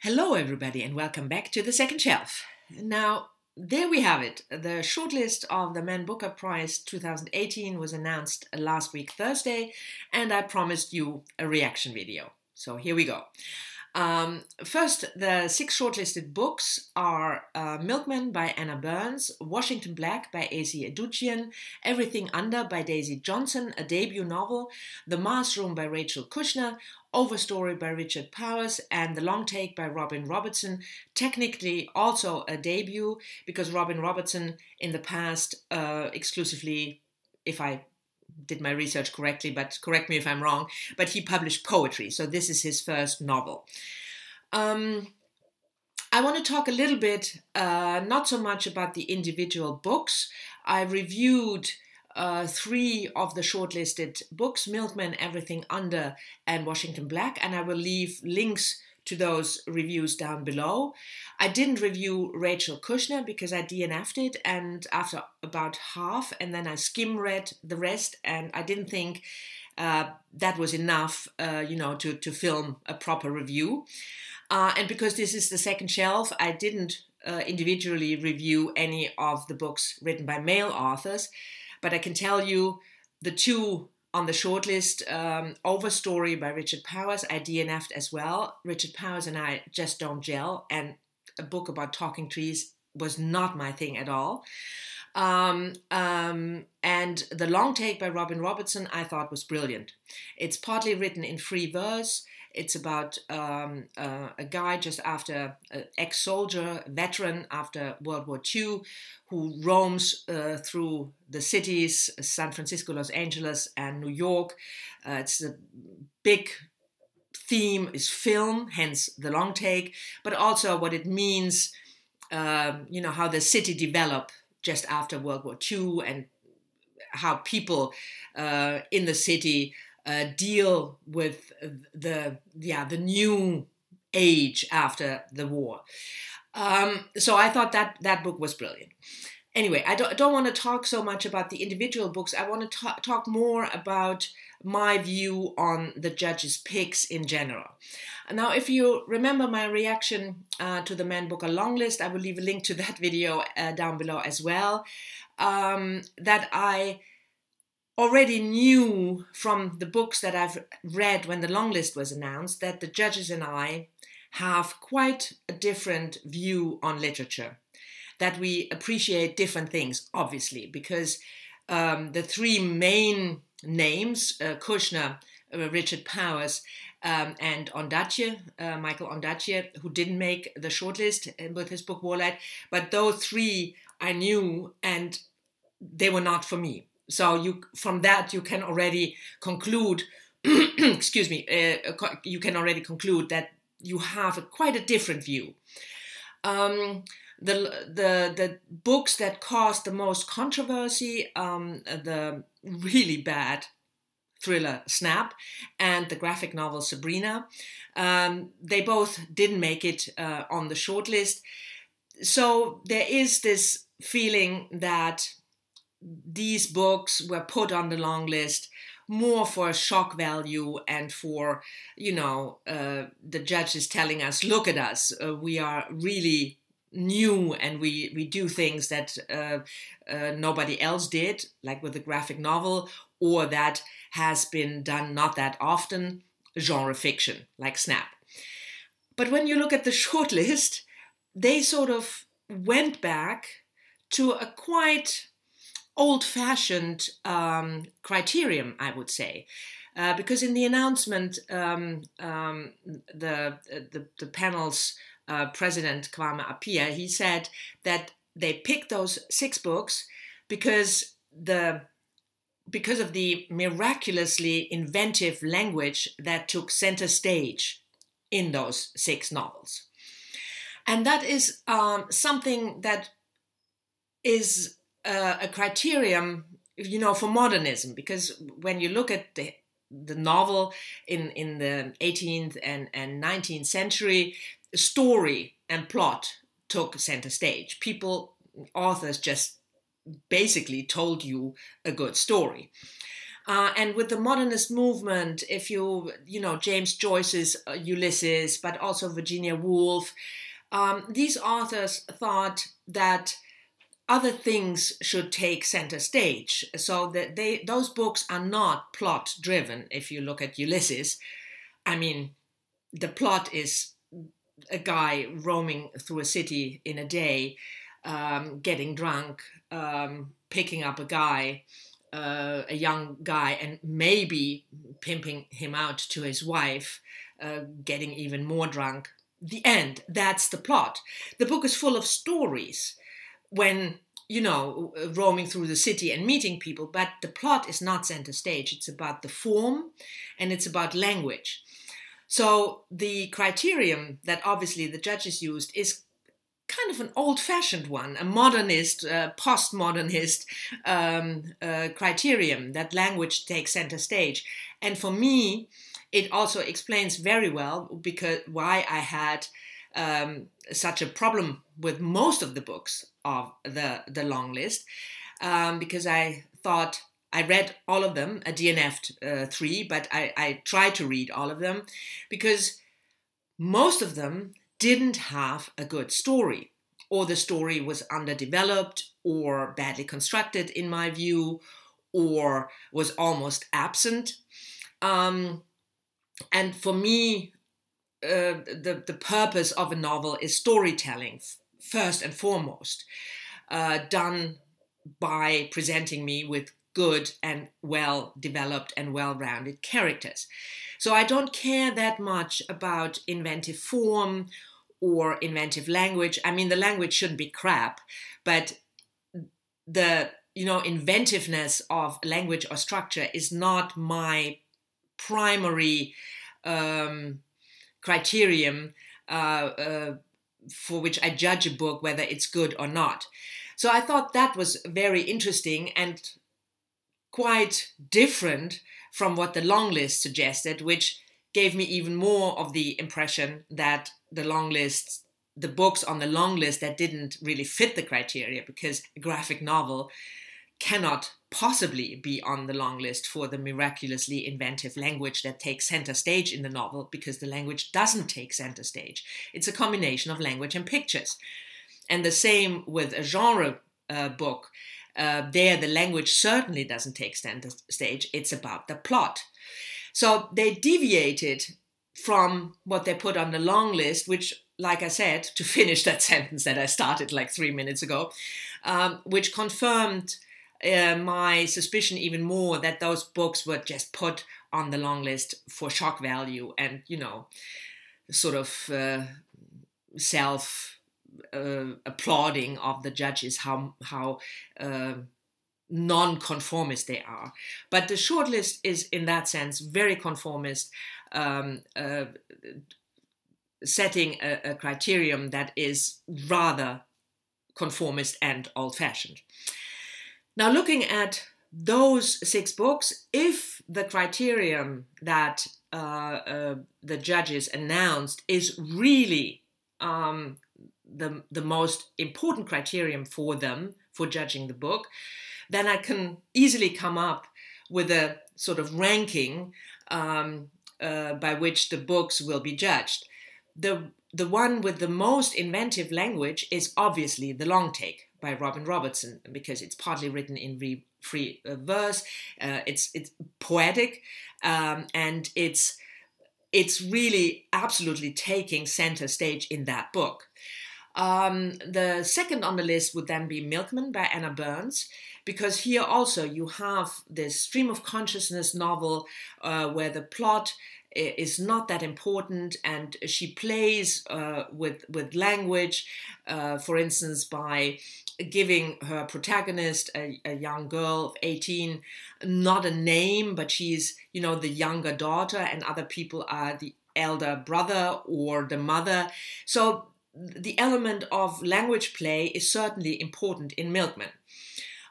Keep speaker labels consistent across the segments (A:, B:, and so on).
A: Hello everybody and welcome back to the second shelf. Now, there we have it. The shortlist of the Man Booker Prize 2018 was announced last week Thursday, and I promised you a reaction video. So here we go. First, the 6 shortlisted books are Milkman by Anna Burns, Washington Black by A.C. Edugyan, Everything Under by Daisy Johnson, a debut novel, The Mars Room by Rachel Kushner, Overstory by Richard Powers, and The Long Take by Robin Robertson, technically also a debut because Robin Robertson in the past exclusively, if I did my research correctly, but correct me if I'm wrong, but he published poetry, so this is his first novel. I want to talk a little bit, not so much about the individual books. I reviewed 3 of the shortlisted books, Milkman, Everything Under, and Washington Black, and I will leave links to those reviews down below. I didn't review Rachel Kushner because I DNF'd it, and after about half, and then I skim read the rest, and I didn't think that was enough, to film a proper review. And because this is the second shelf, I didn't individually review any of the books written by male authors, but I can tell you the 2 on the shortlist, Overstory by Richard Powers, I DNF'd as well. Richard Powers and I just don't gel, and a book about talking trees was not my thing at all. And The Long Take by Robin Robertson I thought was brilliant. It's partly written in free verse. It's about a guy just after ex-soldier, veteran after World War II, who roams through the cities, San Francisco, Los Angeles, and New York. It's a big theme is film, hence The Long Take, but also what it means, how the city developed just after World War II and how people in the city deal with the new age after the war. So I thought that book was brilliant. Anyway, I don't want to talk so much about the individual books. I want to talk more about my view on the judges' picks in general. Now, if you remember my reaction to the Man Booker Longlist, I will leave a link to that video down below as well, that I already knew from the books that I've read when the longlist was announced that the judges and I have quite a different view on literature, that we appreciate different things, obviously, because the 3 main names, Kushner, Richard Powers, and Ondaatje, Michael Ondaatje, who didn't make the shortlist with his book Warlight, but those 3 I knew and they were not for me. So from that you can already conclude, excuse me, you can already conclude that you have quite a different view. The books that caused the most controversy, the really bad thriller Snap and the graphic novel Sabrina, they both didn't make it on the shortlist. So there is this feeling that these books were put on the long list more for shock value and for, the judges telling us, look at us, we are really new and we do things that nobody else did, like with the graphic novel, or that has been done not that often, genre fiction, like Snap. But when you look at the shortlist, they sort of went back to a quite old-fashioned Criterium, I would say, because in the announcement, the panel's president Kwame Appiah, he said that they picked those 6 books because of the miraculously inventive language that took center stage in those 6 novels, and that is something that is a criterion, for modernism, because when you look at the novel in the 18th and 19th century, story and plot took center stage. Authors just basically told you a good story. And with the modernist movement, if you know, James Joyce's Ulysses, but also Virginia Woolf, these authors thought that other things should take center stage. So that those books are not plot driven. If you look at Ulysses, I mean, the plot is a guy roaming through a city in a day, getting drunk, picking up a young guy, and maybe pimping him out to his wife, getting even more drunk. The end. That's the plot. The book is full of stories when, you know, roaming through the city and meeting people, but the plot is not center stage. It's about the form and it's about language. So the criterion that obviously the judges used is kind of an old-fashioned one, a modernist, postmodernist criterion, that language takes center stage. And for me, it also explains very well because why I had such a problem with most of the books of the long list, because I thought I read all of them, I DNF'd 3, but I tried to read all of them because most of them didn't have a good story, or the story was underdeveloped or badly constructed in my view, or was almost absent. And for me, the purpose of a novel is storytelling, first and foremost, done by presenting me with good and well-developed and well-rounded characters. So I don't care that much about inventive form or inventive language. I mean, the language shouldn't be crap, but the, you know, inventiveness of language or structure is not my primary criterion for which I judge a book, whether it's good or not. So I thought that was very interesting and quite different from what the long list suggested, which gave me even more of the impression that the books on the long list that didn't really fit the criteria, because a graphic novel cannot possibly be on the long list for the miraculously inventive language that takes center stage in the novel, because the language doesn't take center stage. It's a combination of language and pictures. And the same with a genre book. There, the language certainly doesn't take center stage. It's about the plot. So they deviated from what they put on the long list, which, like I said, to finish that sentence that I started like 3 minutes ago, which confirmed my suspicion even more that those books were just put on the long list for shock value and, you know, sort of applauding of the judges, how non-conformist they are. But the shortlist is, in that sense, very conformist, setting a criterion that is rather conformist and old-fashioned. Now, looking at those 6 books, if the criterion that the judges announced is really the most important criterion for them for judging the book, then I can easily come up with a sort of ranking by which the books will be judged. The one with the most inventive language is obviously The Long Take by Robertson, because it's partly written in free verse, it's poetic, and it's really absolutely taking center stage in that book. The second on the list would then be Milkman by Anna Burns, because here also you have this stream of consciousness novel where the plot is not that important, and she plays with language, for instance, by giving her protagonist, a young girl of 18, not a name, but she's, you know, the younger daughter, and other people are the elder brother or the mother. So the element of language play is certainly important in Milkman.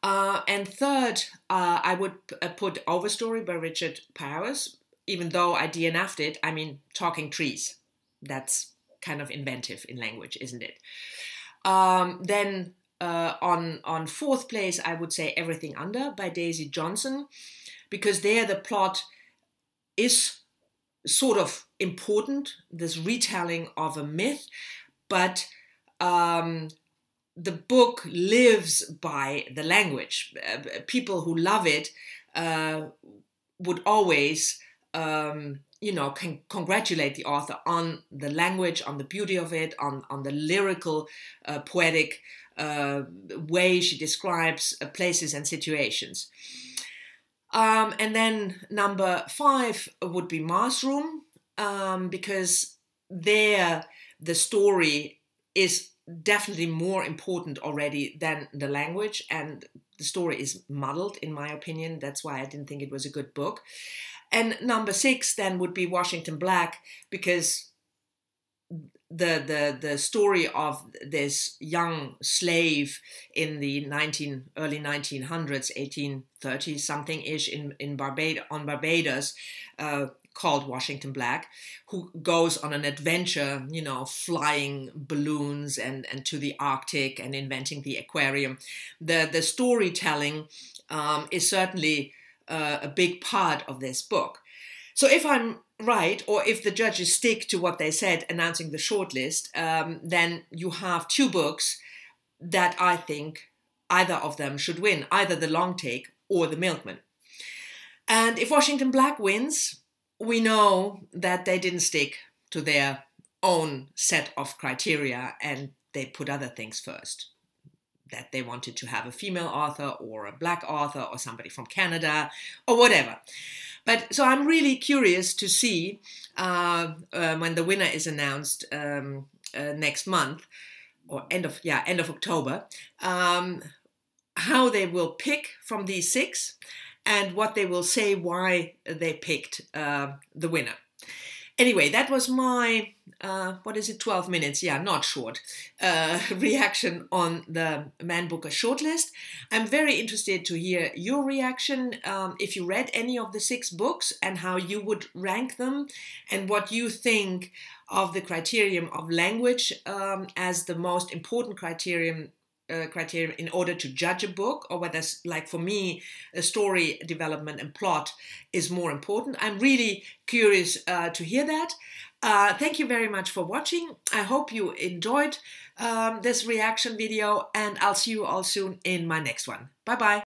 A: And third, I would put Overstory by Richard Powers. Even though I DNF'd it, I mean, talking trees. That's kind of inventive in language, isn't it? Then on 4th place, I would say Everything Under by Daisy Johnson, because there the plot is sort of important, this retelling of a myth, but the book lives by the language. People who love it would always, can congratulate the author on the language, on the beauty of it, on the lyrical, poetic way she describes places and situations. And then number 5 would be Mars Room, because there the story is definitely more important already than the language, and the story is muddled, in my opinion. That's why I didn't think it was a good book. And number 6 then would be Washington Black, because the story of this young slave in the early 1900s, 1830 something ish on Barbados, called Washington Black, who goes on an adventure, flying balloons and to the Arctic and inventing the aquarium. The storytelling is certainly a big part of this book. So if I'm right, or if the judges stick to what they said announcing the shortlist, then you have 2 books that I think either of them should win, either The Long Take or The Milkman. And if Washington Black wins, we know that they didn't stick to their own set of criteria and they put other things first. That they wanted to have a female author or a black author or somebody from Canada or whatever. But so I'm really curious to see when the winner is announced next month, or end of October, how they will pick from these 6 and what they will say why they picked the winner. Anyway, that was my, 12 minutes, not short, reaction on the Man Booker shortlist. I'm very interested to hear your reaction, if you read any of the 6 books and how you would rank them and what you think of the criterion of language as the most important criterion in order to judge a book, or whether, like for me, a story development and plot is more important. I'm really curious to hear that. Thank you very much for watching. I hope you enjoyed this reaction video, and I'll see you all soon in my next one. Bye-bye.